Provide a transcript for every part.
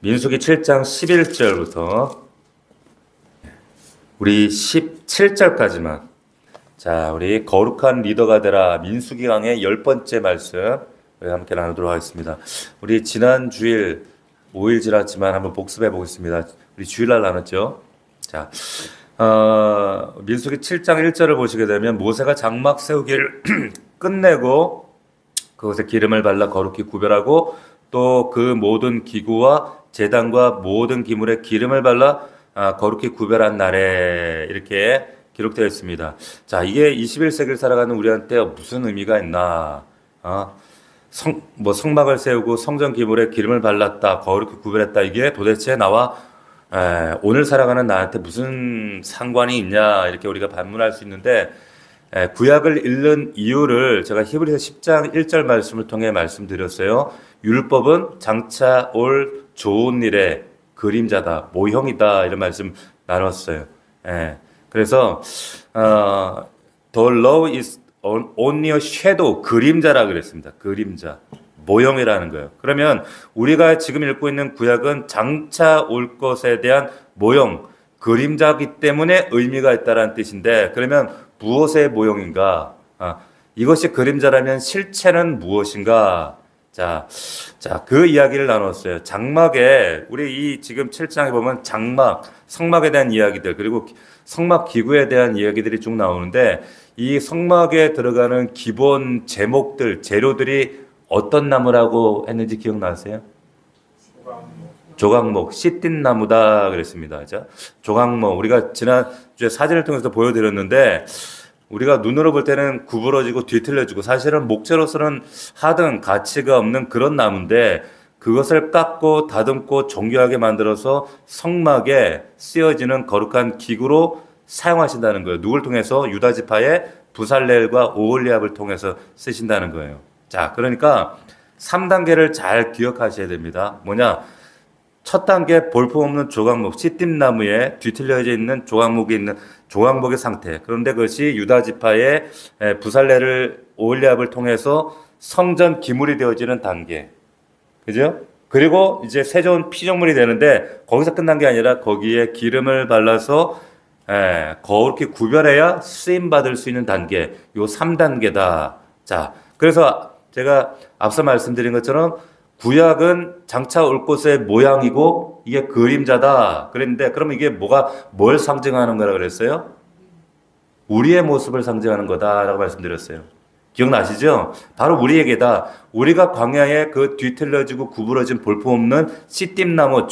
민수기 7장 11절부터 우리 17절까지만 자, 우리 거룩한 리더가 되라 민수기 강의 10번째 말씀 우리 함께 나누도록 하겠습니다. 우리 지난 주일 5일 지났지만 한번 복습해 보겠습니다. 우리 주일날 나눴죠. 자, 민수기 7장 1절을 보시게 되면 모세가 장막 세우기를 끝내고 그것에 기름을 발라 거룩히 구별하고 또 그 모든 기구와 제단과 모든 기물에 기름을 발라 거룩히 구별한 날에 이렇게 기록되어 있습니다. 자, 이게 21세기를 살아가는 우리한테 무슨 의미가 있나? 성막을 세우고 성전 기물에 기름을 발랐다, 거룩히 구별했다. 이게 도대체 나와 오늘 살아가는 나한테 무슨 상관이 있냐? 이렇게 우리가 반문할 수 있는데 구약을 읽는 이유를 제가 히브리서 10장 1절 말씀을 통해 말씀드렸어요. 율법은 장차 올 좋은 일의 그림자다, 모형이다 이런 말씀 나눴어요. 그래서 the law is only a shadow, 그림자라 그랬습니다. 그림자, 모형이라는 거예요. 그러면 우리가 지금 읽고 있는 구약은 장차 올 것에 대한 모형, 그림자이기 때문에 의미가 있다는 뜻인데 그러면 무엇의 모형인가? 이것이 그림자라면 실체는 무엇인가? 자, 그 이야기를 나눴어요. 장막에, 우리 이 지금 7장에 보면 장막, 성막에 대한 이야기들, 그리고 성막 기구에 대한 이야기들이 쭉 나오는데, 이 성막에 들어가는 기본 제목들, 재료들이 어떤 나무라고 했는지 기억나세요? 조각목, 시띠나무다 그랬습니다. 자, 조각목, 우리가 지난주에 사진을 통해서 보여드렸는데, 우리가 눈으로 볼 때는 구부러지고 뒤틀려지고 사실은 목재로서는 하등 가치가 없는 그런 나무인데 그것을 깎고 다듬고 정교하게 만들어서 성막에 쓰여지는 거룩한 기구로 사용하신다는 거예요. 누굴 통해서? 유다 지파의 부살렐과 오홀리압을 통해서 쓰신다는 거예요. 자, 그러니까 3단계를 잘 기억하셔야 됩니다. 뭐냐? 첫 단계 볼품없는 조각목, 시띠나무에 뒤틀려져 있는 조각목이 있는 조각목의 상태. 그런데 그것이 유다 지파의 부살레를 오홀리압을 통해서 성전 기물이 되어지는 단계. 그죠? 그리고 이제 세전 피조물이 되는데 거기서 끝난 게 아니라 거기에 기름을 발라서 거룩히 구별해야 쓰임 받을 수 있는 단계. 요 3단계다. 자, 그래서 제가 앞서 말씀드린 것처럼 구약은 장차 올 것의 모양이고 이게 그림자다. 그랬는데 그럼 이게 뭘 상징하는 거라 그랬어요? 우리의 모습을 상징하는 거다라고 말씀드렸어요. 기억나시죠? 바로 우리에게다. 우리가 광야에 그 뒤틀려지고 구부러진 볼품없는 시띠나무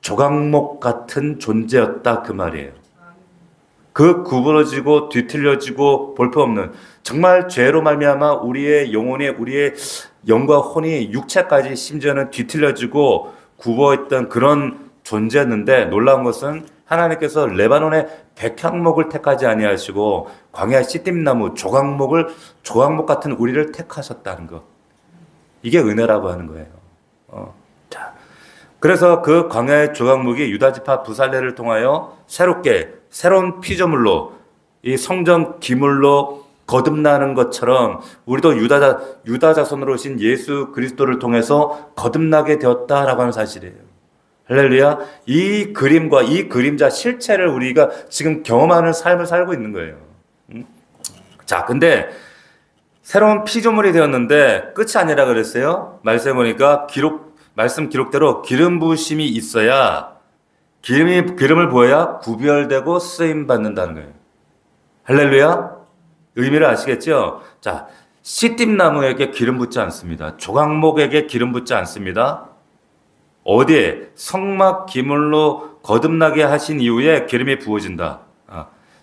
조각목 같은 존재였다 그 말이에요. 그 구부러지고 뒤틀려지고 볼품없는 정말 죄로 말미암아 우리의 영혼이 우리의 영과 혼이 육체까지 심지어는 뒤틀려지고 굽어있던 그런 존재였는데 놀라운 것은 하나님께서 레바논의 백향목을 택하지 아니하시고 광야 시띠나무 조각목 같은 우리를 택하셨다는 것. 이게 은혜라고 하는 거예요. 자, 그래서 그 광야의 조각목이 유다지파 부살레를 통하여 새로운 피조물로 이 성전 기물로 거듭나는 것처럼 우리도 유다 자손으로 오신 예수 그리스도를 통해서 거듭나게 되었다라고 하는 사실이에요. 할렐루야. 이 그림과 이 그림자 실체를 우리가 지금 경험하는 삶을 살고 있는 거예요. 자, 근데 새로운 피조물이 되었는데 끝이 아니라 그랬어요. 말씀해 보니까 말씀 기록대로 기름 부으심이 있어야 기름을 부어야 구별되고 쓰임 받는다는 거예요. 할렐루야. 의미를 아시겠죠? 자, 시띠나무에게 기름 붓지 않습니다. 조각목에게 기름 붓지 않습니다. 어디에? 성막 기물로 거듭나게 하신 이후에 기름이 부어진다.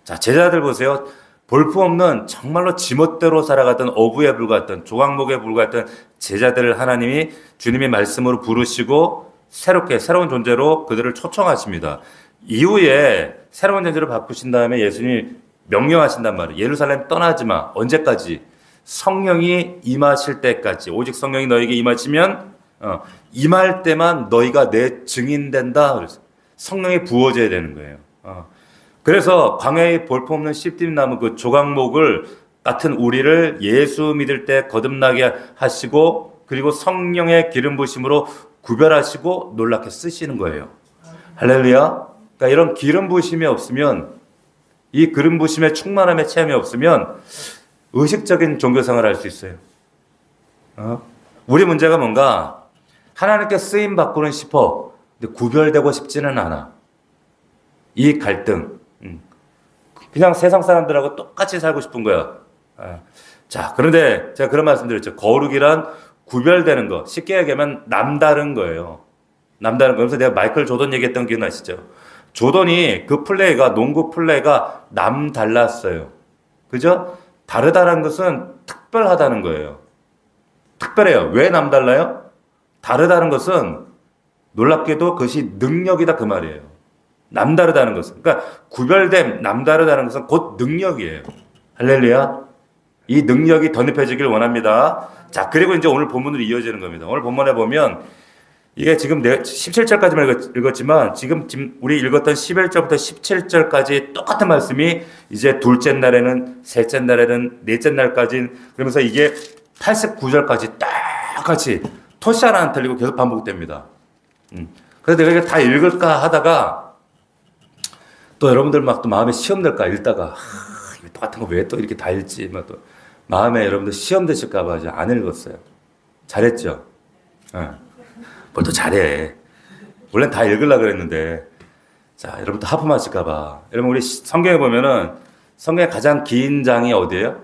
자, 제자들 보세요. 볼품없는 정말로 지멋대로 살아가던 어부에 불과했던 조각목에 불과했던 제자들을 하나님이 주님의 말씀으로 부르시고 새로운 존재로 그들을 초청하십니다. 이후에 새로운 존재로 바꾸신 다음에 예수님이 명령하신단 말이에요. 예루살렘 떠나지 마. 언제까지? 성령이 임하실 때까지. 오직 성령이 너에게 임하시면 임할 때만 너희가 내 증인된다. 그래서 성령이 부어져야 되는 거예요. 그래서 광야에 볼품없는 시띠나무 그 조각목을 같은 우리를 예수 믿을 때 거듭나게 하시고 그리고 성령의 기름 부으심으로 구별하시고 놀랍게 쓰시는 거예요. 할렐루야. 그러니까 이런 기름 부심이 없으면, 이 기름 부심의 충만함의 체험이 없으면 의식적인 종교생활을 할 수 있어요. 우리 문제가 뭔가 하나님께 쓰임 받고는 싶어. 근데 구별되고 싶지는 않아. 이 갈등. 그냥 세상 사람들하고 똑같이 살고 싶은 거야. 자, 그런데 제가 그런 말씀 드렸죠. 거룩이란 구별되는 거. 쉽게 얘기하면 남다른 거예요. 남다른 거. 그래서 내가 마이클 조던 얘기했던 거 기억나시죠? 조던이 그 플레이가, 농구 플레이가 남달랐어요. 그죠? 다르다는 것은 특별하다는 거예요. 특별해요. 왜 남달라요? 다르다는 것은 놀랍게도 그것이 능력이다 그 말이에요. 남다르다는 것은. 그러니까 구별됨, 남다르다는 것은 곧 능력이에요. 할렐루야. 이 능력이 덧입혀지길 원합니다. 자, 그리고 이제 오늘 본문으로 이어지는 겁니다. 오늘 본문에 보면 이게 지금 17절까지만 읽었지만 지금 우리 읽었던 11절부터 17절까지 똑같은 말씀이 이제 둘째 날에는, 셋째 날에는, 넷째 날까지, 그러면서 이게 89절까지 똑같이 토시 하나 안 틀리고 계속 반복됩니다. 그래서 내가 이거 다 읽을까 하다가 또 여러분들 막 또 마음에 시험 될까 읽다가 똑같은 거 왜 또 이렇게 다 읽지? 막 또 마음에 여러분들 시험 되실까 봐 안 읽었어요. 잘했죠? 뭘 또 잘해. 원래는 다 읽으려고 그랬는데. 자, 여러분들 하품하실까 봐. 여러분 우리 성경에 보면은 성경의 가장 긴 장이 어디예요?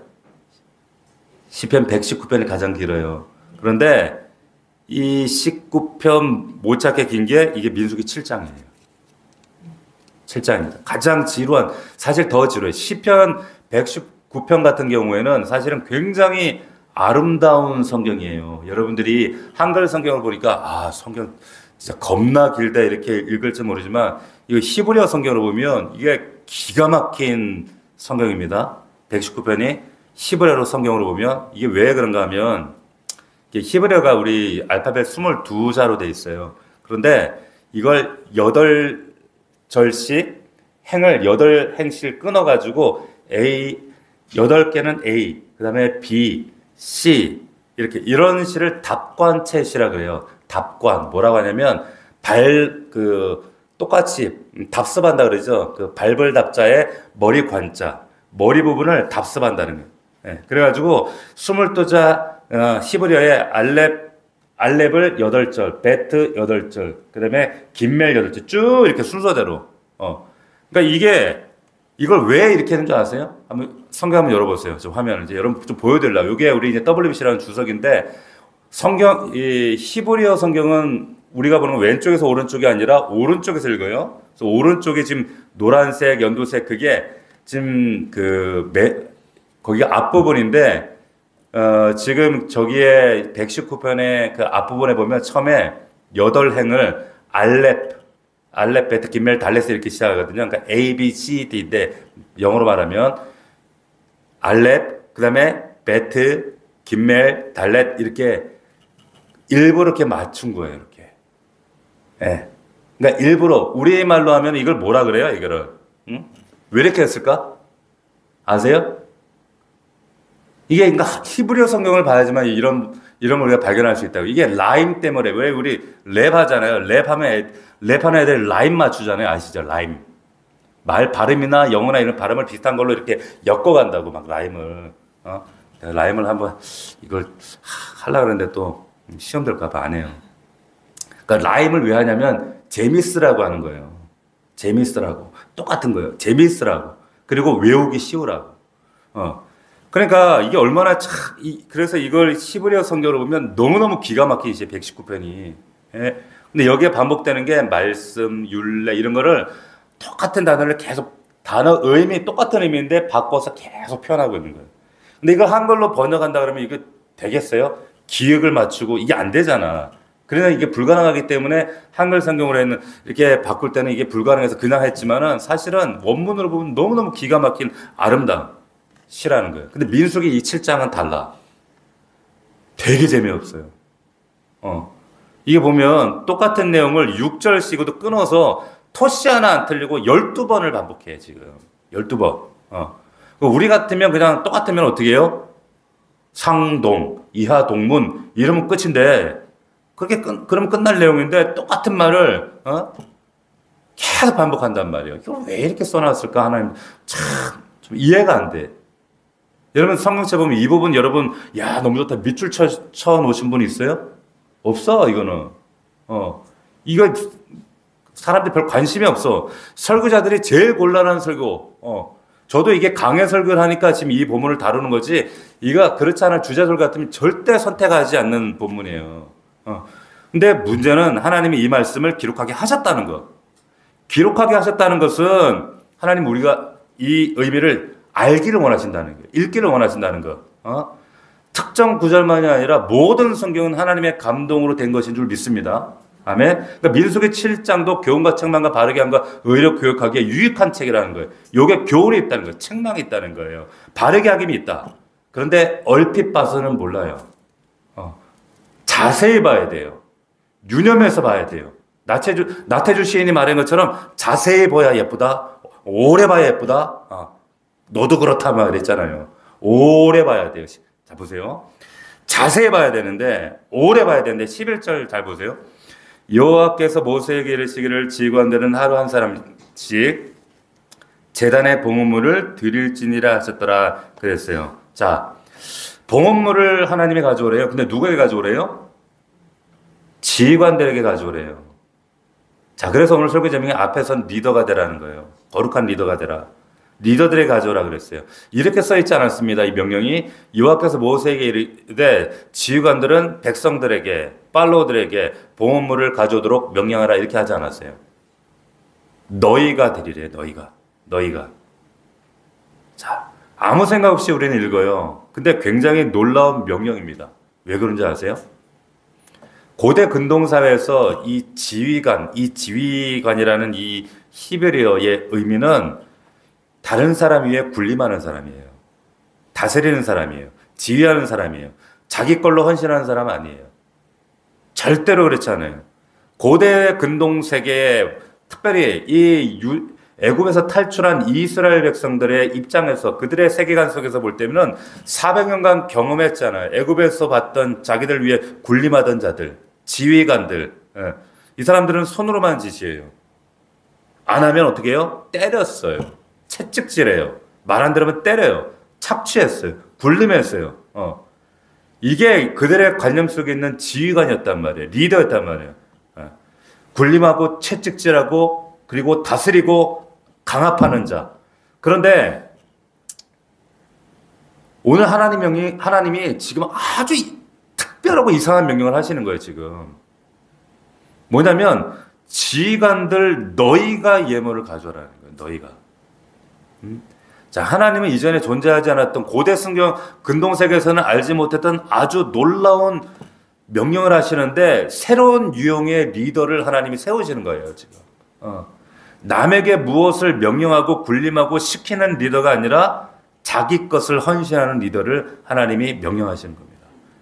시편 119편이 가장 길어요. 그런데 이 19편 못 찾게 긴 게 이게 민수기 7장이에요. 7장입니다. 가장 지루한, 사실 더 지루해요. 시편 119편 같은 경우에는 사실은 굉장히 아름다운 성경이에요. 여러분들이 한글 성경을 보니까 성경 진짜 겁나 길다 이렇게 읽을지 모르지만 이거 히브리어 성경으로 보면 이게 기가 막힌 성경입니다. 119편이 히브리어로 성경으로 보면 이게 왜 그런가 하면 히브리어가 우리 알파벳 22자로 돼 있어요. 그런데 이걸 8절씩 행을 8행씩 끊어가지고 A, 8개는 A, 그 다음에 B, C, 이런 시를 답관체시라 그래요. 답관. 뭐라고 하냐면, 똑같이 답습한다 그러죠. 그 밟을 답자에 머리 관자. 머리 부분을 답습한다는 거예요. 네. 그래가지고, 22자, 히브리어의 알렙을 8절, 베트 8절, 그 다음에 김멜 8절, 쭉 이렇게 순서대로. 그러니까 이걸 왜 이렇게 했는 줄 아세요? 성경 한번 열어보세요. 저 화면을 이제 여러분 좀 보여드리려고. 이게 우리 이제 WBC라는 주석인데, 이 히브리어 성경은 우리가 보는 왼쪽에서 오른쪽이 아니라 오른쪽에서 읽어요. 그래서 오른쪽에 지금 노란색, 연두색, 그게 지금 거기가 앞부분인데, 지금 저기에 119편의 그 앞부분에 보면 처음에 8행을 알렙, 베트, 김멜, 달렛 이렇게 시작하거든요. 그러니까 A, B, C, D인데 영어로 말하면 알렙, 그 다음에 베트, 김멜, 달렛 이렇게 일부러 이렇게 맞춘 거예요. 이렇게. 네. 그러니까 일부러 우리말로 하면 이걸 뭐라 그래요? 이거를. 응? 왜 이렇게 했을까? 아세요? 이게 그러니까 히브리어 성경을 봐야지만 이런 우리가 발견할 수 있다고. 이게 라임 때문에. 왜 우리 랩하잖아요. 랩하는 애들 라임 맞추잖아요. 아시죠? 라임. 말 발음이나 영어나 이런 발음을 비슷한 걸로 이렇게 엮어간다고 막 라임을. 내가 라임을 한번 이걸 하려고 그랬는데 또 시험 될까 봐 안 해요. 그러니까 라임을 왜 하냐면 재미쓰라고 하는 거예요. 재미쓰라고. 똑같은 거예요. 재미쓰라고. 그리고 외우기 쉬우라고. 그러니까 이게 얼마나 그래서 이걸 히브리어 성경으로 보면 너무너무 기가 막히지, 119편이. 예. 근데 여기에 반복되는 게 말씀, 율례 이런 거를 똑같은 단어를 계속 의미 똑같은 의미인데 바꿔서 계속 표현하고 있는 거예요. 근데 이걸 한글로 번역한다 그러면 이거 되겠어요? 기역을 맞추고 이게 안 되잖아. 그러나 이게 불가능하기 때문에 한글 성경으로 이렇게 바꿀 때는 이게 불가능해서 그냥 했지만은 사실은 원문으로 보면 너무너무 기가 막힌 아름다운 시라는 거예요. 근데 민수기 이 7장은 달라. 되게 재미없어요. 이게 보면 똑같은 내용을 6절씩으로 끊어서 토시 하나 안 틀리고 12번을 반복해, 지금. 12번. 우리 같으면 그냥 똑같으면 어떻게 해요? 상동, 이하동문, 이러면 끝인데, 그러면 끝날 내용인데 똑같은 말을 계속 반복한단 말이에요. 이걸 왜 이렇게 써놨을까? 하나님 참 좀 이해가 안 돼. 여러분 성경책 보면 이 부분 여러분 야 너무 좋다 밑줄 쳐 놓으신 분 있어요? 없어 이거는. 이거 사람들이 별 관심이 없어. 설교자들이 제일 곤란한 설교. 저도 이게 강해 설교를 하니까 지금 이 본문을 다루는 거지. 이거 그렇지 않은 주제설 같으면 절대 선택하지 않는 본문이에요. 근데 문제는 하나님이 이 말씀을 기록하게 하셨다는 거. 기록하게 하셨다는 것은 하나님 우리가 이 의미를 알기를 원하신다는 거예요. 읽기를 원하신다는 거. 특정 구절만이 아니라 모든 성경은 하나님의 감동으로 된 것인 줄 믿습니다. 아멘. 그러니까 민수기 7장도 교훈과 책망과 바르게 함과 의로 교육하기에 유익한 책이라는 거예요. 요게 교훈이 있다는 거예요. 책망이 있다는 거예요. 바르게 하김이 있다. 그런데 얼핏 봐서는 몰라요. 자세히 봐야 돼요. 유념해서 봐야 돼요. 나태주 시인이 말한 것처럼 자세히 봐야 예쁘다. 오래 봐야 예쁘다. 너도 그렇다면 그랬잖아요. 오래 봐야 돼요. 자 보세요. 자세히 봐야 되는데 오래 봐야 되는데 11절 잘 보세요. 여호와께서 모세에게 이르시기를 지휘관들은 하루 한 사람씩 제단에 봉헌물을 드릴지니라 하셨더라 그랬어요. 자, 봉헌물을 하나님이 가져오래요. 근데 누구에게 가져오래요? 지휘관들에게 가져오래요. 자, 그래서 오늘 설교 제목이 앞에선 리더가 되라는 거예요. 거룩한 리더가 되라. 리더들에게 가져오라 그랬어요. 이렇게 써있지 않았습니다. 이 명령이 여호와께서 모세에게 이르되 지휘관들은 백성들에게 팔로우들에게 봉헌물을 가져오도록 명령하라 이렇게 하지 않았어요. 너희가 드리래. 너희가. 자, 아무 생각 없이 우리는 읽어요. 근데 굉장히 놀라운 명령입니다. 왜 그런지 아세요? 고대 근동사회에서 이 지휘관이라는 이 히브리어의 의미는 다른 사람 위에 군림하는 사람이에요. 다스리는 사람이에요. 지휘하는 사람이에요. 자기 걸로 헌신하는 사람 아니에요. 절대로 그렇지 않아요. 고대 근동세계에 특별히 이 애굽에서 탈출한 이스라엘 백성들의 입장에서 그들의 세계관 속에서 볼 때는 400년간 경험했잖아요. 애굽에서 봤던 자기들 위해 군림하던 자들, 지휘관들. 이 사람들은 손으로만 지시해요. 안 하면 어떻게 해요? 때렸어요. 채찍질해요. 말 안 들으면 때려요. 착취했어요. 군림했어요. 이게 그들의 관념 속에 있는 지휘관이었단 말이에요. 리더였단 말이에요. 군림하고 채찍질하고 그리고 다스리고 강압하는 자. 그런데 오늘 하나님이 지금 아주 특별하고 이상한 명령을 하시는 거예요. 지금 뭐냐면 지휘관들 너희가 예물을 가져라는 거예요. 너희가. 자, 하나님은 이전에 존재하지 않았던 고대 성경 근동세계에서는 알지 못했던 아주 놀라운 명령을 하시는데 새로운 유형의 리더를 하나님이 세우시는 거예요. 지금 남에게 무엇을 명령하고 군림하고 시키는 리더가 아니라 자기 것을 헌신하는 리더를 하나님이 명령하시는 겁니다.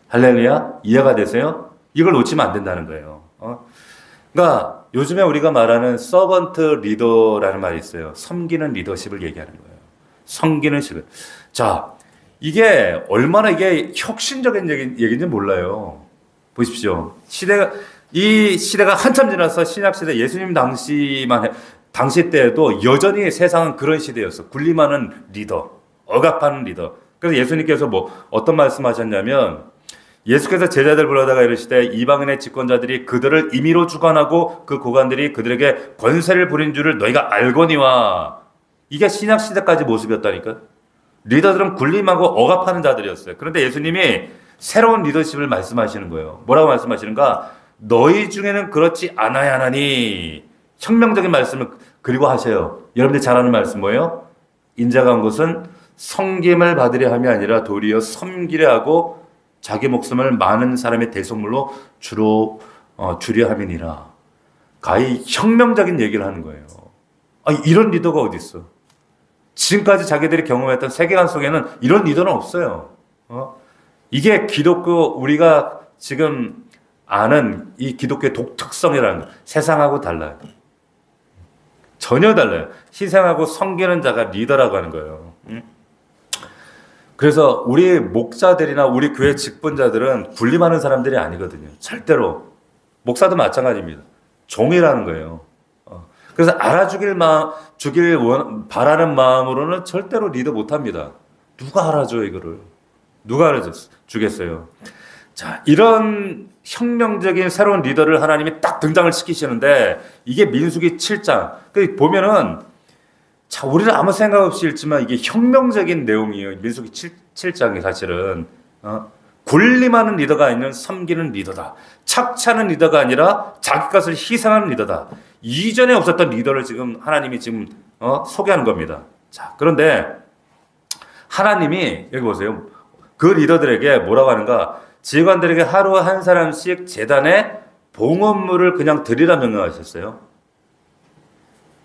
할렐루야. 이해가 되세요? 이걸 놓치면 안 된다는 거예요. 그러니까 요즘에 우리가 말하는 서번트 리더라는 말이 있어요. 섬기는 리더십을 얘기하는 거예요. 섬기는 식. 자, 이게 얼마나 이게 혁신적인 얘기인지 몰라요. 보십시오. 이 시대가 한참 지나서 신약시대 예수님 당시 때에도 여전히 세상은 그런 시대였어. 군림하는 리더, 억압하는 리더. 그래서 예수님께서 어떤 말씀하셨냐면 예수께서 제자들 불러다가 이르시되 이방인의 집권자들이 그들을 임의로 주관하고 그 고관들이 그들에게 권세를 부린 줄을 너희가 알거니와. 이게 신약시대까지 모습이었다니까. 리더들은 군림하고 억압하는 자들이었어요. 그런데 예수님이 새로운 리더십을 말씀하시는 거예요. 뭐라고 말씀하시는가? 너희 중에는 그렇지 않아야 하나니. 혁명적인 말씀을 그리고 하셔요. 여러분들이 잘 아는 말씀 뭐예요? 인자가 온 것은 섬김을 받으려 함이 아니라 도리어 섬기려 하고 자기 목숨을 많은 사람의 대속물로 주려 함이니라. 가히 혁명적인 얘기를 하는 거예요. 이런 리더가 어디 있어? 지금까지 자기들이 경험했던 세계관 속에는 이런 리더는 없어요. 이게 기독교 우리가 지금 아는 이 기독교의 독특성이라는 거. 세상하고 달라요. 전혀 달라요. 희생하고 섬기는 자가 리더라고 하는 거예요. 그래서 우리 목자들이나 우리 교회 직분자들은 군림하는 사람들이 아니거든요. 절대로. 목사도 마찬가지입니다. 종이라는 거예요. 그래서 바라는 마음으로는 절대로 리더 못합니다. 누가 알아줘 이거를? 누가 알아주겠어요? 자, 이런 혁명적인 새로운 리더를 하나님이 딱 등장을 시키시는데 이게 민수기 7장. 그 보면은 자, 우리는 아무 생각 없이 읽지만 이게 혁명적인 내용이에요. 민수기 7장이 사실은 군림하는 리더가 아니라 섬기는 리더다. 착취하는 리더가 아니라 자기 것을 희생하는 리더다. 이전에 없었던 리더를 지금 하나님이 지금 소개하는 겁니다. 자, 그런데 하나님이 여기 보세요. 그 리더들에게 뭐라고 하는가? 지휘관들에게 하루 한 사람씩 제단에 봉헌물을 그냥 드리라 명령하셨어요.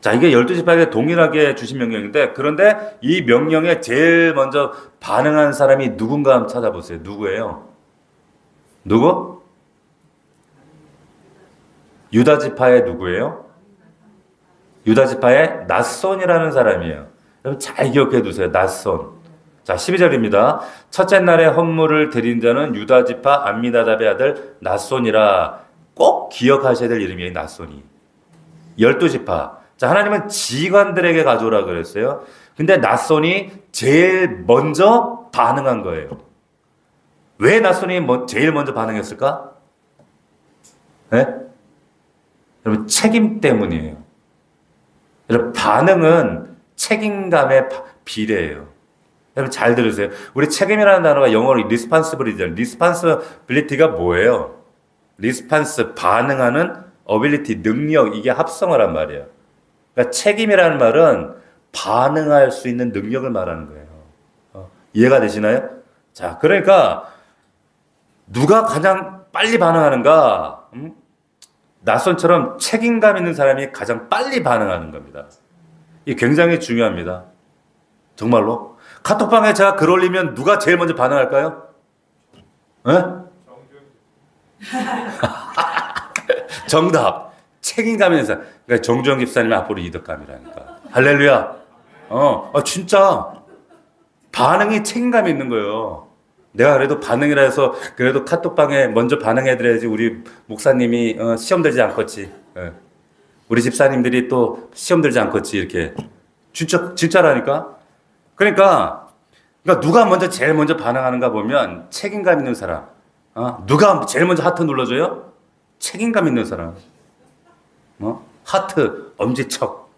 자, 이게 12지파에게 동일하게 주신 명령인데, 그런데 이 명령에 제일 먼저 반응한 사람이 누군가 한번 찾아보세요. 누구예요? 누구? 유다지파의 누구예요? 유다지파의 낫손이라는 사람이에요. 여러분 잘 기억해 두세요. 낫손. 자, 12절입니다. 첫째 날에 헌물을 드린 자는 유다지파 암미나답의 아들 낫손이라. 꼭 기억하셔야 될 이름이에요. 낫손이. 12지파. 자, 하나님은 지휘관들에게 가져오라 그랬어요. 근데 낫손이 제일 먼저 반응한 거예요. 왜 낫손이 제일 먼저 반응했을까? 네? 여러분, 책임 때문이에요. 여러분, 반응은 책임감의 비례예요. 여러분, 잘 들으세요. 우리 책임이라는 단어가 영어로 responsibility잖아요. responsibility가 뭐예요? response, 반응하는 ability, 능력, 이게 합성어란 말이에요. 그러니까 책임이라는 말은 반응할 수 있는 능력을 말하는 거예요. 이해가 되시나요? 자, 그러니까 누가 가장 빨리 반응하는가? 낫손처럼 책임감 있는 사람이 가장 빨리 반응하는 겁니다. 이게 굉장히 중요합니다. 정말로. 카톡방에 제가 글 올리면 누가 제일 먼저 반응할까요? 네? 정답. 책임감 있는 사람. 그러니까 정주영 집사님이 앞으로 이덕감이라니까. 할렐루야. 진짜 반응이 책임감이 있는 거예요. 내가 그래도 반응이라 해서 그래도 카톡방에 먼저 반응해드려야지 우리 목사님이 시험 들지 않겠지. 우리 집사님들이 또 시험 들지 않겠지. 이렇게 진짜라니까. 그러니까 누가 제일 먼저 반응하는가 보면 책임감 있는 사람. 누가 제일 먼저 하트 눌러줘요? 책임감 있는 사람. 하트, 엄지척.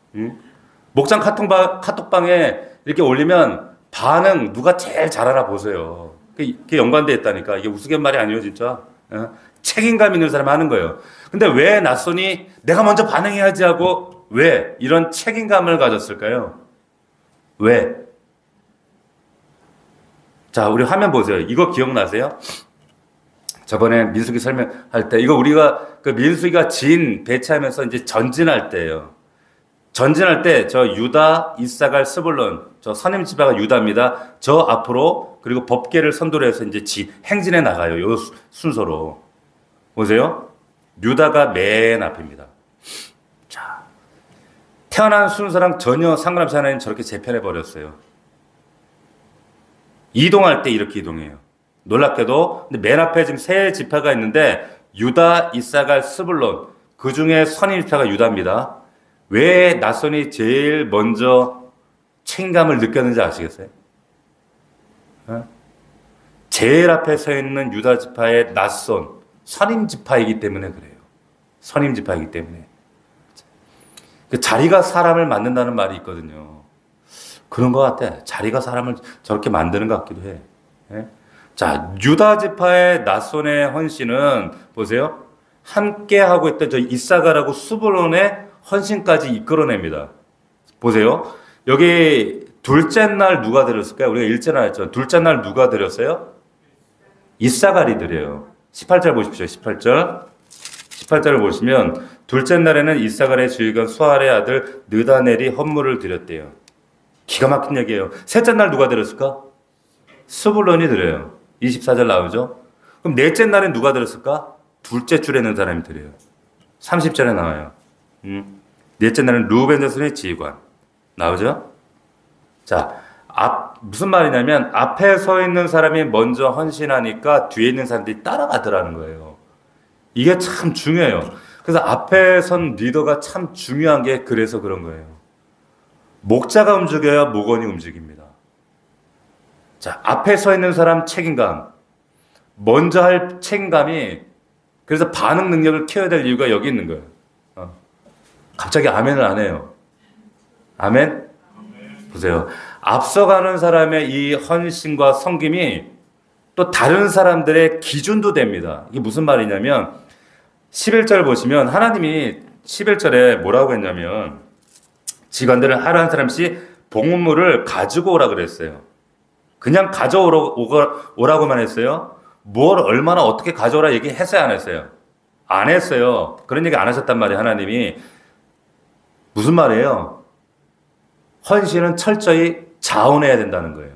목장 카톡방에 이렇게 올리면 반응 누가 제일 잘하나 보세요. 그게 연관되어 있다니까. 이게 우스갯말이 아니에요, 진짜. 책임감 있는 사람 하는 거예요. 근데 왜 낫손이 내가 먼저 반응해야지 하고 왜 이런 책임감을 가졌을까요? 왜? 자, 우리 화면 보세요. 이거 기억나세요? 저번에 민수기 설명할 때, 이거 우리가 그 민수기가 배치하면서 이제 전진할 때예요. 전진할 때, 저 유다, 이사갈, 스불론, 저 선임 지파가 유다입니다. 저 앞으로, 그리고 법궤를 선도로 해서 이제 행진해 나가요. 요 순서로. 보세요. 유다가 맨 앞입니다. 자. 태어난 순서랑 전혀 상관없이 하나님 저렇게 재편해 버렸어요. 이동할 때 이렇게 이동해요. 놀랍게도 근데 맨 앞에 지금 세 지파가 있는데 유다, 이사갈, 스불론 그 중에 선임 지파가 유다입니다. 왜 낫손이 제일 먼저 책임감을 느꼈는지 아시겠어요? 제일 앞에 서 있는 유다 지파의 낫손 선임 지파이기 때문에 그래요. 선임 지파이기 때문에. 그 자리가 사람을 만든다는 말이 있거든요. 그런 것 같아. 자리가 사람을 저렇게 만드는 것 같기도 해. 자, 유다 지파의 낫손의 헌신은 보세요. 함께 하고 있던 저 이사갈하고 스불론의 헌신까지 이끌어냅니다. 보세요. 여기 둘째 날 누가 드렸을까요? 우리가 일째 날 했죠. 둘째 날 누가 드렸어요? 이사갈이 드려요. 18절 보십시오. 18절. 18절을 보시면 둘째 날에는 이사갈의 지휘관 수알의 아들 느다넬이 헌물을 드렸대요. 기가 막힌 얘기예요. 셋째 날 누가 드렸을까? 스불론이 드려요. 24절 나오죠. 그럼 넷째 날엔 누가 드렸을까? 둘째 줄에 있는 사람이 드려요. 30절에 나와요. 넷째 날은 루벤 자손의 지휘관 나오죠. 자, 무슨 말이냐면 앞에 서 있는 사람이 먼저 헌신하니까 뒤에 있는 사람들이 따라가더라는 거예요. 이게 참 중요해요. 그래서 앞에 선 리더가 참 중요한 게 그래서 그런 거예요. 목자가 움직여야 목원이 움직입니다. 자, 앞에 서 있는 사람 책임감, 먼저 할 책임감이, 그래서 반응 능력을 키워야 될 이유가 여기 있는 거예요. 갑자기 아멘을 안 해요. 아멘? 보세요. 앞서가는 사람의 이 헌신과 섬김이 또 다른 사람들의 기준도 됩니다. 이게 무슨 말이냐면 11절 보시면 하나님이 11절에 뭐라고 했냐면 직원들은 하루 한 사람씩 봉헌물을 가지고 오라 그랬어요. 그냥 가져오라고만 했어요. 뭘 얼마나 어떻게 가져오라 얘기했어요, 안 했어요? 안 했어요. 그런 얘기 안 하셨단 말이에요, 하나님이. 무슨 말이에요? 헌신은 철저히 자원해야 된다는 거예요.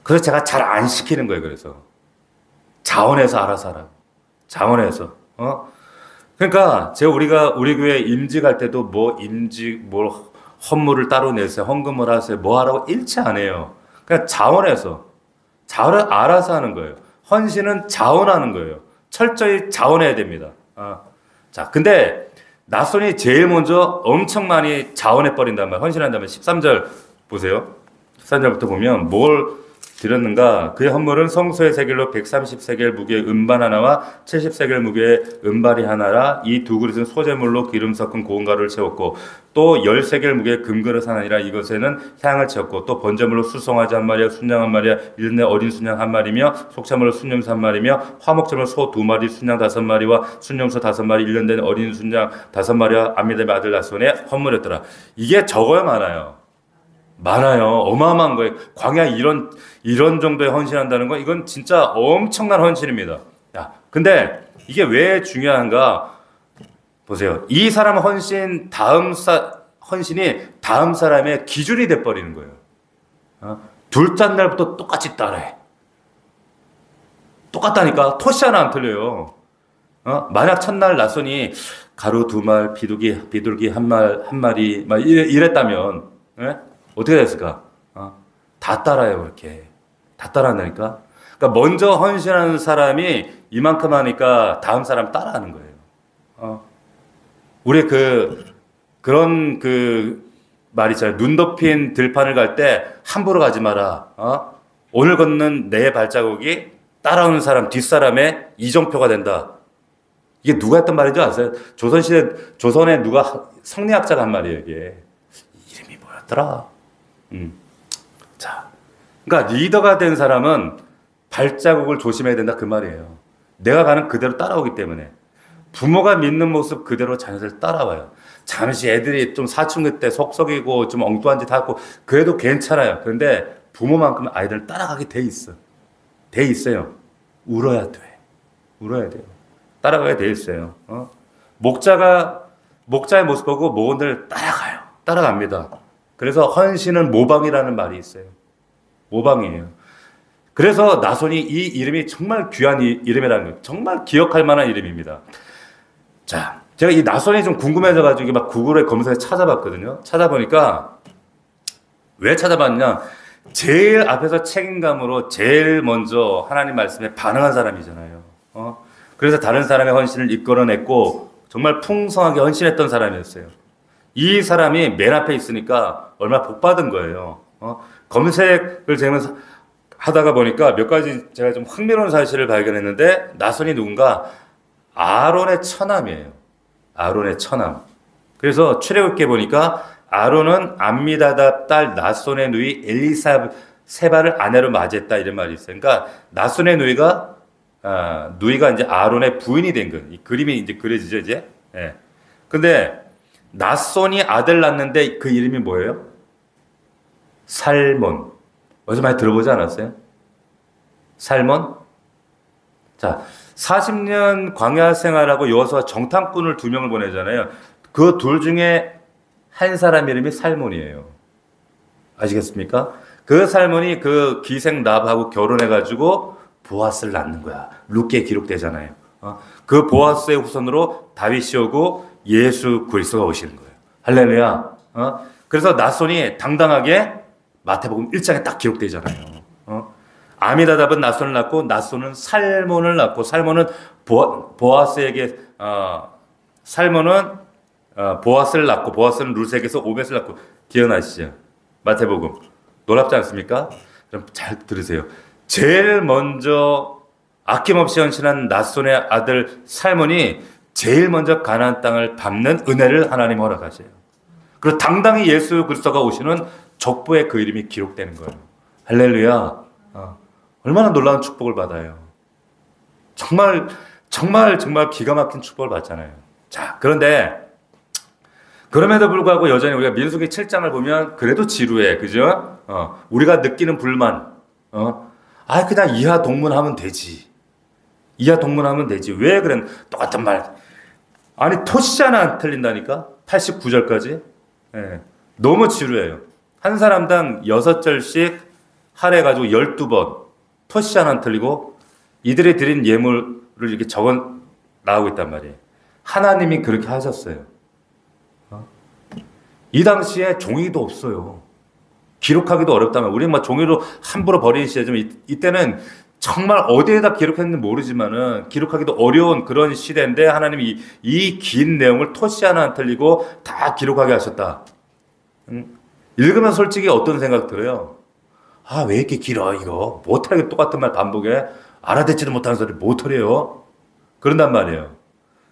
그래서 제가 잘 안 시키는 거예요, 그래서. 자원해서 알아서 하라고. 자원해서. 그러니까 우리가 우리 교회 임직할 때도 뭘 헌물을 따로 내세요, 헌금을 하세요, 뭐 하라고 일치 안 해요. 그냥 자원해서. 자원을 알아서 하는 거예요. 헌신은 자원하는 거예요. 철저히 자원해야 됩니다. 자, 근데 나손이 제일 먼저 엄청 많이 자원해버린단 말이에요. 헌신한단 말이에요. 13절 보세요. 13절부터 보면 뭘 드렸는가? 그의 헌물은 성소의 세겔로 130세겔 무게의 은반 하나와 70세겔 무게의 은발이 하나라. 이 두 그릇은 소재물로 기름 섞은 고운 가루를 채웠고 또 10세겔 무게의 금그릇 하나니라. 이것에는 향을 채웠고 또 번제물로 수송아지 한 마리와 순양 한 마리와 1년의 어린 순양 한 마리며 속죄물로 순염소 한 마리며 화목제물로 소 2마리 순양 5마리와 순염소 5마리 1년 된 어린 순양 5마리와 암미다의 아들 나손의 헌물이었더라. 이게 적어요, 많아요? 많아요. 어마어마한 거예요. 광야 이런 정도의 헌신한다는 건 이건 진짜 엄청난 헌신입니다. 야, 근데 이게 왜 중요한가? 보세요. 이 사람 헌신이 다음 사람의 기준이 돼 버리는 거예요. 둘째 날부터 똑같이 따라해. 똑같다니까. 토시 하나 안 틀려요. 만약 첫날 나손이 가루 2말, 비둘기 한 마리 막 이랬다면, 예? 어떻게 됐을까? 다 따라요, 그렇게. 다 따라한다니까? 그러니까 먼저 헌신하는 사람이 이만큼 하니까 다음 사람 따라하는 거예요. 우리 그런 말 있잖아요. 눈 덮인 들판을 갈 때 함부로 가지 마라. 오늘 걷는 내 발자국이 따라오는 사람, 뒷사람의 이정표가 된다. 이게 누가 했던 말인지 아세요? 조선에 누가 성리학자가 한 말이에요, 이게. 이름이 뭐였더라? 자, 그러니까 리더가 된 사람은 발자국을 조심해야 된다 그 말이에요. 내가 가는 그대로 따라오기 때문에 부모가 믿는 모습 그대로 자녀들 따라와요. 잠시 애들이 좀 사춘기 때 속썩이고 좀 엉뚱한 짓 하고 그래도 괜찮아요. 그런데 부모만큼은 아이들 따라가게 돼 있어요. 울어야 돼요. 따라가게 돼 있어요. 목자의 모습 보고 모원들 따라갑니다. 그래서 헌신은 모방이라는 말이 있어요. 모방이에요. 그래서 나손이 이 이름이 정말 귀한 이름이라는 거예요. 정말 기억할 만한 이름입니다. 자, 제가 이 나손이 좀 궁금해져가지고 막 구글에 검색해 찾아봤거든요. 찾아보니까 왜 찾아봤냐? 제일 앞에서 책임감으로 제일 먼저 하나님 말씀에 반응한 사람이잖아요. 그래서 다른 사람의 헌신을 이끌어냈고 정말 풍성하게 헌신했던 사람이었어요. 이 사람이 맨 앞에 있으니까 얼마나 복받은 거예요. 검색을 재면서 하다가 보니까 몇 가지 제가 좀 흥미로운 사실을 발견했는데 나손이 누군가 아론의 처남이에요. 아론의 처남. 그래서 출애굽기에 보니까 아론은 암미다답 딸 나손의 누이 엘리사세바를 아내로 맞이했다 이런 말이 있어요. 그러니까 나손의 누이가 이제 아론의 부인이 된 거예요. 이 그림이 이제 그려지죠, 이제. 예. 근데 나손이 아들 낳는데 그 이름이 뭐예요? 살몬. 어디서 많이 들어보지 않았어요? 살몬? 자, 40년 광야 생활하고 여호수아 정탐꾼을 2명을 보내잖아요. 그 둘 중에 한 사람 이름이 살몬이에요. 아시겠습니까? 그 살몬이 그 기생 납하고 결혼해가지고 보아스를 낳는 거야. 룻기에 기록되잖아요. 그 보아스의 후손으로 다윗이 오고 예수 그리스도가 오시는 거예요. 할렐루야. 그래서 나손이 당당하게 마태복음 1장에 딱 기록되잖아요. 아미다답은 나손을 낳고 나손은 살몬을 낳고 살몬은 보아스에게 살몬은 보아스를 낳고 보아스는 룻에게서 오벳을 낳고 기억나시죠? 마태복음 놀랍지 않습니까? 그럼 잘 들으세요. 제일 먼저 아낌없이 헌신한 낫손의 아들 살몬이 제일 먼저 가나안 땅을 밟는 은혜를 하나님 허락하세요. 그리고 당당히 예수 그리스도가 오시는 족보에 그 이름이 기록되는 거예요. 할렐루야. 얼마나 놀라운 축복을 받아요. 정말 기가 막힌 축복을 받잖아요. 자, 그런데 그럼에도 불구하고 여전히 우리가 민수기 7장을 보면 그래도 지루해. 그죠? 우리가 느끼는 불만. 그냥 이하 동문하면 되지. 이하 동문하면 되지. 왜 그런 똑같은 말. 아니, 토시 하나 안 틀린다니까? 89절까지. 예, 너무 지루해요. 한 사람당 6절씩 할애가지고 12번. 토시 하나 안 틀리고 이들이 드린 예물을 이렇게 적어 나오고 있단 말이에요. 하나님이 그렇게 하셨어요. 이 당시에 종이도 없어요. 기록하기도 어렵다면 우리 막 종이로 함부로 버리는 시대지만 이때는 정말 어디에다 기록했는지 모르지만은 기록하기도 어려운 그런 시대인데 하나님이 이 긴 내용을 토시 하나 안 틀리고 다 기록하게 하셨다. 읽으면 솔직히 어떤 생각 들어요? 왜 이렇게 길어 이거? 못하게 똑같은 말 반복해? 알아듣지도 못하는 소리 못하래요? 그런단 말이에요.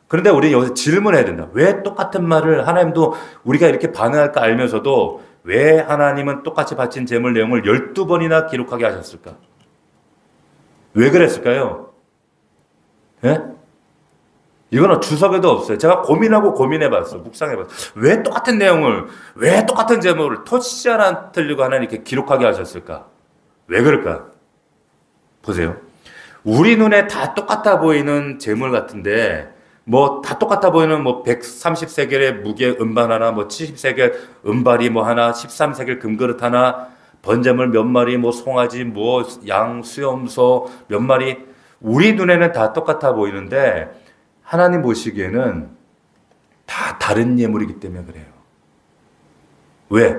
그런데 우리 여기서 질문해야 된다. 왜 똑같은 말을 하나님도 우리가 이렇게 반응할까 알면서도 왜 하나님은 똑같이 바친 제물 내용을 12번이나 기록하게 하셨을까? 왜 그랬을까요? 예? 이거는 주석에도 없어요. 제가 고민해봤어. 묵상해봤어. 왜 똑같은 내용을, 왜 똑같은 제목을 토시 하나 틀리고 하나님 이렇게 기록하게 하셨을까? 왜 그럴까? 보세요. 우리 눈에 다 똑같아 보이는 제물 같은데, 다 똑같아 보이는 130세겔의 무게 음반 하나, 70세겔 음발이 하나, 13세겔 금그릇 하나, 번제물 몇 마리, 송아지, 양, 수염소 몇 마리. 우리 눈에는 다 똑같아 보이는데, 하나님 보시기에는 다 다른 예물이기 때문에 그래요. 왜?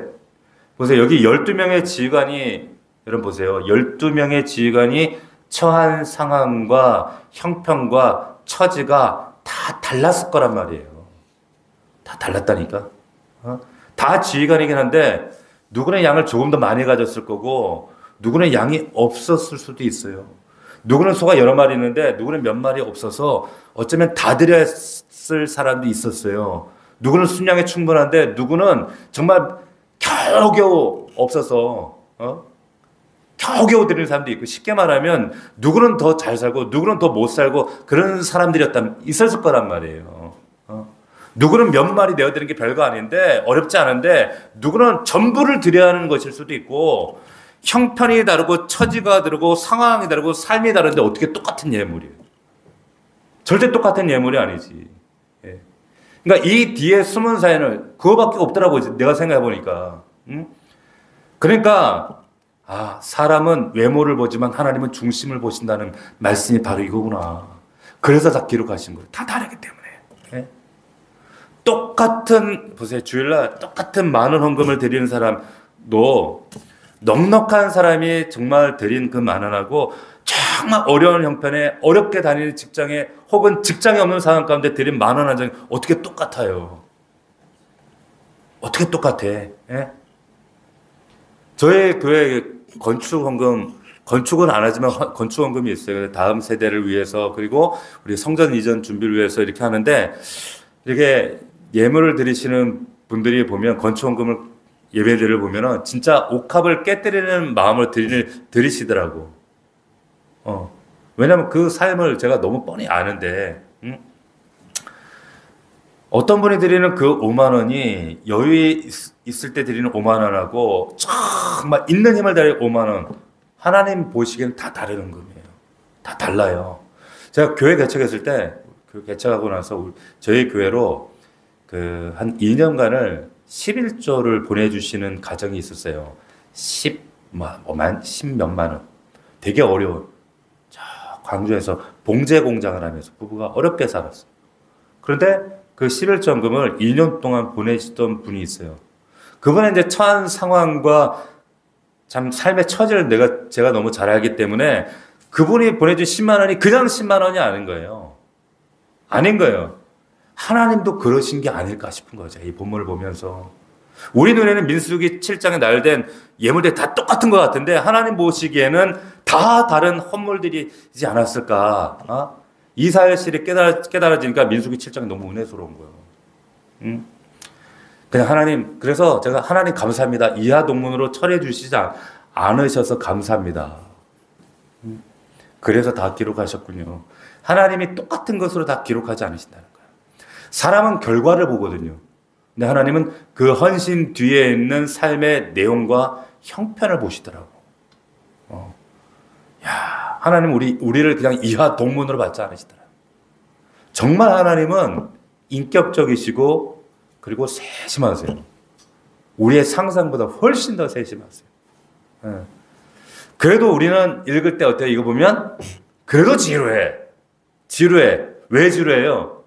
보세요. 여기 12명의 지휘관이, 여러분 보세요. 12명의 지휘관이 처한 상황과 형편과 처지가 다 달랐을 거란 말이에요. 다 달랐다니까. 다 지휘관이긴 한데 누구는 양을 조금 더 많이 가졌을 거고 누구는 양이 없었을 수도 있어요. 누구는 소가 여러 마리 있는데 누구는 몇 마리 없어서 어쩌면 다 드렸을 사람도 있었어요. 누구는 순양이 충분한데 누구는 정말 겨우겨우 없어서 겨우겨우 드리는 사람도 있고, 쉽게 말하면 누구는 더 잘 살고 누구는 더 못 살고 그런 사람들이었다면 있었을 거란 말이에요. 누구는 몇 마리 내어드리는 게 별거 아닌데 어렵지 않은데 누구는 전부를 드려야 하는 것일 수도 있고, 형편이 다르고 처지가 다르고 상황이 다르고 삶이 다른데 어떻게 똑같은 예물이에요? 절대 똑같은 예물이 아니지. 예. 그러니까 이 뒤에 숨은 사연은 그거밖에 없더라고요. 내가 생각해 보니까. 그러니까 사람은 외모를 보지만 하나님은 중심을 보신다는 말씀이 바로 이거구나. 그래서 다 기록하신 거예요. 다 다르기 때문에. 예? 보세요. 주일날 똑같은 많은 헌금을 드리는 사람도 넉넉한 사람이 정말 드린 그 만원하고 정말 어려운 형편에 어렵게 다니는 직장에 혹은 직장에 없는 상황 가운데 드린 만원 한 장이 어떻게 똑같아요? 어떻게 똑같아? 예? 저희 교회 건축은 안 하지만 건축헌금이 있어요. 다음 세대를 위해서, 그리고 우리 성전 이전 준비를 위해서 이렇게 하는데, 이렇게 예물을 드리시는 분들이 보면 건축헌금을 예배들을 보면은 진짜 옥합을 깨뜨리는 마음을 드리시더라고. 왜냐면 그 삶을 제가 너무 뻔히 아는데, 어떤 분이 드리는 그 5만 원이 여유 있을 때 드리는 5만 원하고 정말 있는 힘을 다해 5만 원, 하나님 보시기에는 다 다른 금이에요. 다 달라요. 제가 교회 개척했을 때, 그 개척하고 나서 저희 교회로 한 2년간을 11조를 보내주시는 가정이 있었어요. 10몇만 원. 되게 어려운. 광주에서 봉제 공장을 하면서 부부가 어렵게 살았어요. 그런데 그 11조금을 2년 동안 보내시던 분이 있어요. 그분은 이제 처한 상황과 참 삶의 처지를 제가 너무 잘 알기 때문에 그분이 보내준 10만 원이 그냥 10만 원이 아닌 거예요. 아닌 거예요. 하나님도 그러신 게 아닐까 싶은 거죠. 이 본문을 보면서. 우리 눈에는 민수기 7장에 나열된 예물들이 다 똑같은 것 같은데 하나님 보시기에는 다 다른 헌물들이지 않았을까. 이 사실이 깨달아지니까 민수기 7장이 너무 은혜스러운 거예요. 그냥 하나님, 그래서 제가 하나님 감사합니다. 이하 동문으로 처리해 주시지 않으셔서 감사합니다. 그래서 다 기록하셨군요. 하나님이 똑같은 것으로 다 기록하지 않으신다는 거예요. 사람은 결과를 보거든요. 근데 하나님은 그 헌신 뒤에 있는 삶의 내용과 형편을 보시더라고. 야, 하나님 우리를 그냥 이하 동문으로 받지 않으시더라고. 정말 하나님은 인격적이시고 그리고 세심하세요. 우리의 상상보다 훨씬 더 세심하세요. 그래도 우리는 읽을 때 어때요? 이거 보면 그래도 지루해. 지루해. 왜 지루해요?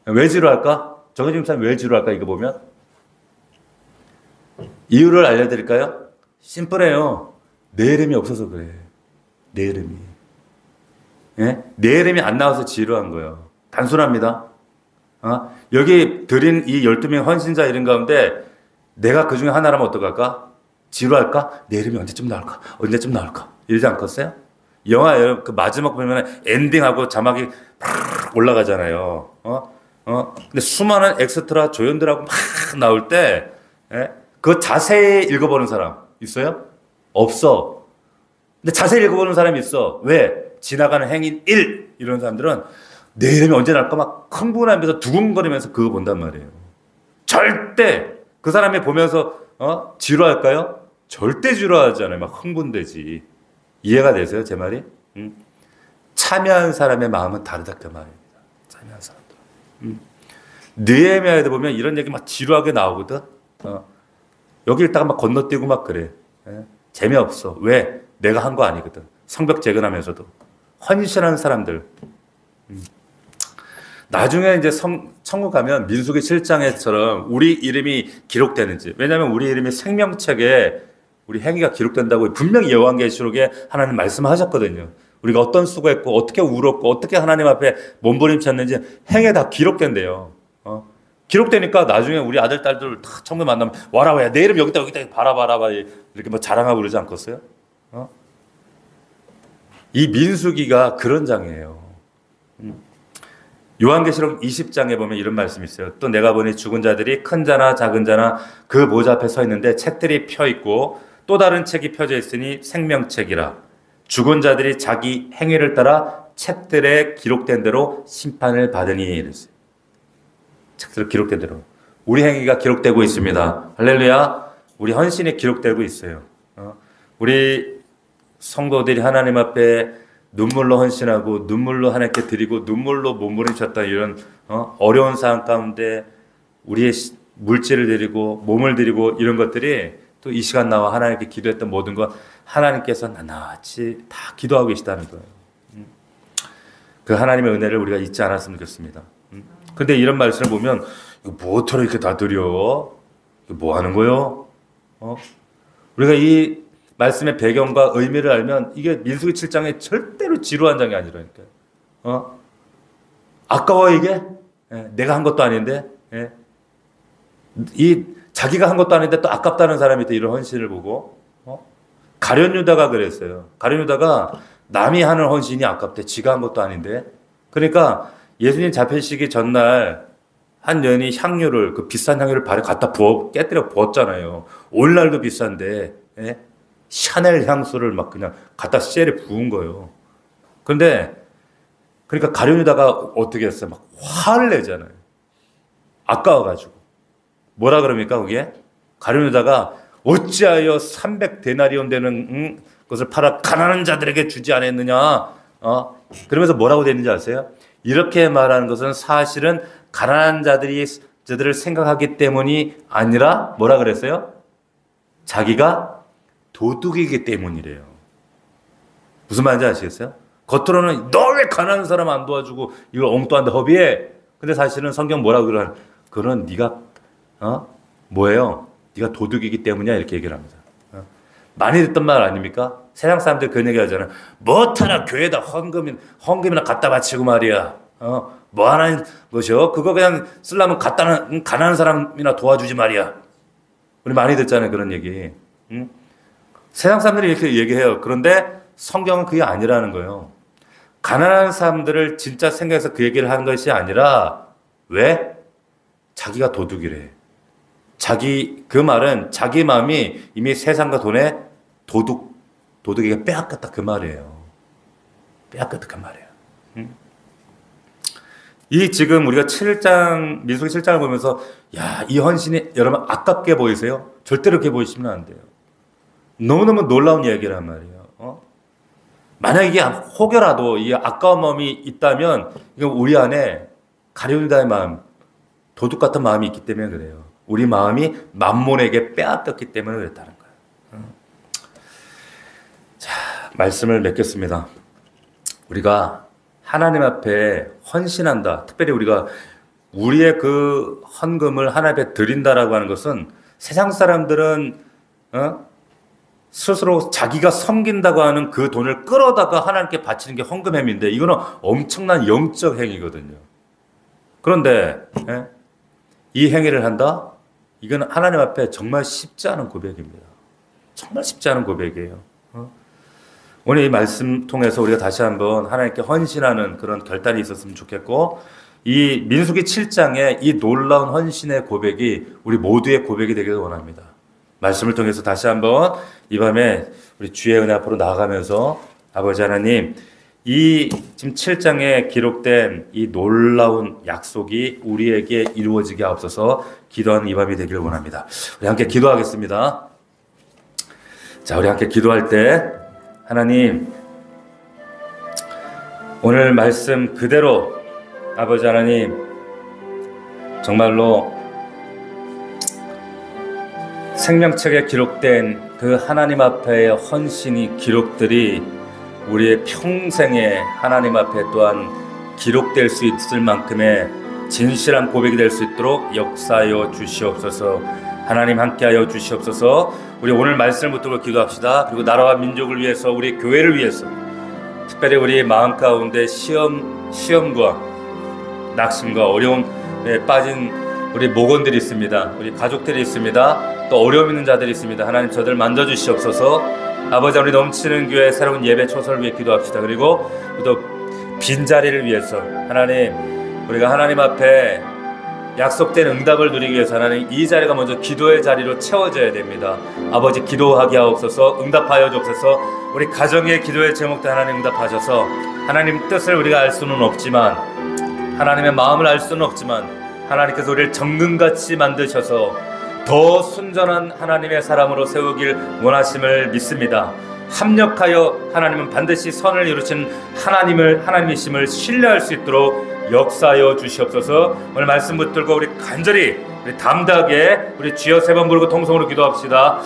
왜 지루할까? 정해진 사람 왜 지루할까? 이거 보면 이유를 알려드릴까요? 심플해요. 내 이름이 없어서 그래. 내 이름이. 예? 내 이름이 안 나와서 지루한 거예요. 단순합니다. 여기 드린 이 12명 헌신자 이름 가운데 내가 그 중에 하나라면 어떡할까? 지루할까? 내 이름이 언제쯤 나올까? 언제쯤 나올까? 이러지 않겠어요? 영화 그 마지막 보면 엔딩하고 자막이 팍 올라가잖아요. 근데 수많은 엑스트라 조연들하고 막 나올 때, 그 자세히 읽어보는 사람 있어요? 없어. 근데 자세히 읽어보는 사람이 있어. 왜? 지나가는 행인 1 이런 사람들은 내 이름이 언제 나올까 막 흥분하면서 두근거리면서 그거 본단 말이에요. 절대 그 사람이 보면서 지루할까요? 절대 지루하지 않아요. 막 흥분되지. 이해가 되세요? 제 말이? 참여한 사람의 마음은 다르다 그 말입니다. 참여한 사람들. 느헤미야에도 보면 이런 얘기 막 지루하게 나오거든. 여기 읽다가 막 건너뛰고 막 그래. 재미없어. 왜? 내가 한 거 아니거든. 성벽 재건하면서도 헌신하는 사람들. 나중에 이제 천국 가면 민수기 7장에처럼 우리 이름이 기록되는지. 왜냐하면 우리 이름이 생명책에 우리 행위가 기록된다고 분명히 요한계시록에 하나님 말씀하셨거든요. 우리가 어떤 수고했고 어떻게 울었고 어떻게 하나님 앞에 몸부림쳤는지 행위에 다 기록된대요. 기록되니까 나중에 우리 아들 딸들 다 천국에 만나면 와라 와야 내 이름 여기다 봐라 이렇게 뭐 자랑하고 그러지 않겠어요? 이 민수기가 그런 장이에요. 요한계시록 20장에 보면 이런 말씀이 있어요. 또 내가 보니 죽은 자들이 큰 자나 작은 자나 그 모자 앞에 서 있는데 책들이 펴 있고 또 다른 책이 펴져 있으니 생명책이라. 죽은 자들이 자기 행위를 따라 책들에 기록된 대로 심판을 받으니 이랬어요. 책들에 기록된 대로. 우리 행위가 기록되고 있습니다. 할렐루야. 우리 헌신이 기록되고 있어요. 우리 성도들이 하나님 앞에 눈물로 헌신하고 눈물로 하나님께 드리고 눈물로 몸부림쳤다 이런 어려운 상황 가운데 우리의 물질을 드리고 몸을 드리고 이런 것들이 또 이 시간 나와 하나님께 기도했던 모든 것 하나님께서 나나같이 다 기도하고 계시다는 거예요. 그 하나님의 은혜를 우리가 잊지 않았으면 좋겠습니다. 근데 이런 말씀을 보면 이거 뭐처럼 이렇게 다 드려? 이거 뭐 하는 거요? 우리가 이 말씀의 배경과 의미를 알면 이게 민수기 7장에 절대로 지루한 장이 아니라니까요. 아까워 이게? 내가 한 것도 아닌데? 이 자기가 한 것도 아닌데 또 아깝다는 사람이 또 이런 헌신을 보고 가룟 유다가 그랬어요. 가룟 유다가 남이 하는 헌신이 아깝대. 지가 한 것도 아닌데. 그러니까 예수님 잡히시기 전날 한 여인이 향유를 그 비싼 향유를 발에 갖다 깨뜨려 부었잖아요. 오늘날도 비싼데 샤넬 향수를 막 그냥 갖다 셀에 부은 거예요. 그런데 그러니까 가룟 유다가 어떻게 했어요? 막 화를 내잖아요. 아까워가지고. 뭐라 그럽니까 그게? 가룟 유다가 어찌하여 300데나리온 되는 것을 팔아 가난한 자들에게 주지 않았느냐? 그러면서 뭐라고 되는지 아세요? 이렇게 말하는 것은 사실은 가난한 자들을 생각하기 때문이 아니라 뭐라 그랬어요? 자기가 도둑이기 때문이래요. 무슨 말인지 아시겠어요? 겉으로는 너 왜 가난한 사람 안 도와주고 이걸 엉뚱한데 허비해? 근데 사실은 성경 뭐라고 그런 네가 뭐예요? 네가 도둑이기 때문이야 이렇게 얘기를 합니다. 많이 듣던 말 아닙니까? 세상 사람들 그런 얘기 하잖아요. 뭐하나 교회에다 헌금이나 갖다 바치고 말이야. 뭐 하는 것이요? 그거 그냥 쓰려면 가난한 사람이나 도와주지 말이야. 우리 많이 듣잖아요, 그런 얘기. 응? 세상 사람들이 이렇게 얘기해요. 그런데 성경은 그게 아니라는 거예요. 가난한 사람들을 진짜 생각해서 그 얘기를 하는 것이 아니라, 왜? 자기가 도둑이래. 그 말은 자기 마음이 이미 세상과 돈에 도둑에게 빼앗겼다 그 말이에요. 빼앗겼다 그 말이에요. 응? 이 지금 우리가 민수기 7장을 보면서, 이 헌신이 여러분 아깝게 보이세요? 절대로 그렇게 보이시면 안 돼요. 너무너무 놀라운 얘기란 말이에요. 만약 이게 혹여라도 이 아까운 마음이 있다면, 이건 우리 안에 가룟유다의 마음, 도둑 같은 마음이 있기 때문에 그래요. 우리 마음이 만몬에게 빼앗겼기 때문에 그랬다는 거예요. 자, 말씀을 맺겠습니다. 우리가 하나님 앞에 헌신한다. 특별히 우리가 우리의 그 헌금을 하나님 앞에 드린다라고 하는 것은, 세상 사람들은 스스로 자기가 섬긴다고 하는 그 돈을 끌어다가 하나님께 바치는 게 헌금 행위인데, 이거는 엄청난 영적 행위거든요. 그런데 이 행위를 한다? 이건 하나님 앞에 정말 쉽지 않은 고백입니다. 정말 쉽지 않은 고백이에요. 오늘 이 말씀 통해서 우리가 다시 한번 하나님께 헌신하는 그런 결단이 있었으면 좋겠고, 이 민수기 7장의 이 놀라운 헌신의 고백이 우리 모두의 고백이 되기를 원합니다. 말씀을 통해서 다시 한번 이 밤에 우리 주의 은혜 앞으로 나아가면서, 아버지 하나님, 이 지금 7장에 기록된 이 놀라운 약속이 우리에게 이루어지게 하옵소서. 기도하는 이 밤이 되기를 원합니다. 우리 함께 기도하겠습니다. 자, 우리 함께 기도할 때, 하나님, 오늘 말씀 그대로 아버지 하나님, 정말로 생명책에 기록된 그 하나님 앞에의 헌신이 기록들이 우리의 평생에 하나님 앞에 또한 기록될 수 있을 만큼의 진실한 고백이 될 수 있도록 역사하여 주시옵소서. 하나님 함께하여 주시옵소서. 우리 오늘 말씀을 붙들고 기도합시다. 그리고 나라와 민족을 위해서, 우리 교회를 위해서, 특별히 우리 마음 가운데 시험과 낙심과 어려움에 빠진 우리 목원들이 있습니다. 우리 가족들이 있습니다. 또 어려움 있는 자들이 있습니다. 하나님 저들 만져주시옵소서. 아버지, 우리 넘치는 교회 새로운 예배 초소를 위해 기도합시다. 그리고 또 빈자리를 위해서, 하나님, 우리가 하나님 앞에 약속된 응답을 누리기 위해서 하나님, 이 자리가 먼저 기도의 자리로 채워져야 됩니다. 아버지, 기도하게 하옵소서. 응답하여 주옵소서. 우리 가정의 기도의 제목도 하나님 응답하셔서, 하나님 뜻을 우리가 알 수는 없지만, 하나님의 마음을 알 수는 없지만, 하나님께서 우리를 정금같이 만드셔서 더 순전한 하나님의 사람으로 세우길 원하심을 믿습니다. 합력하여 하나님은 반드시 선을 이루신 하나님이심을 신뢰할 수 있도록 역사하여 주시옵소서. 오늘 말씀 붙들고 우리 간절히, 우리 담대하게, 우리 주여 3번 부르고 통성으로 기도합시다.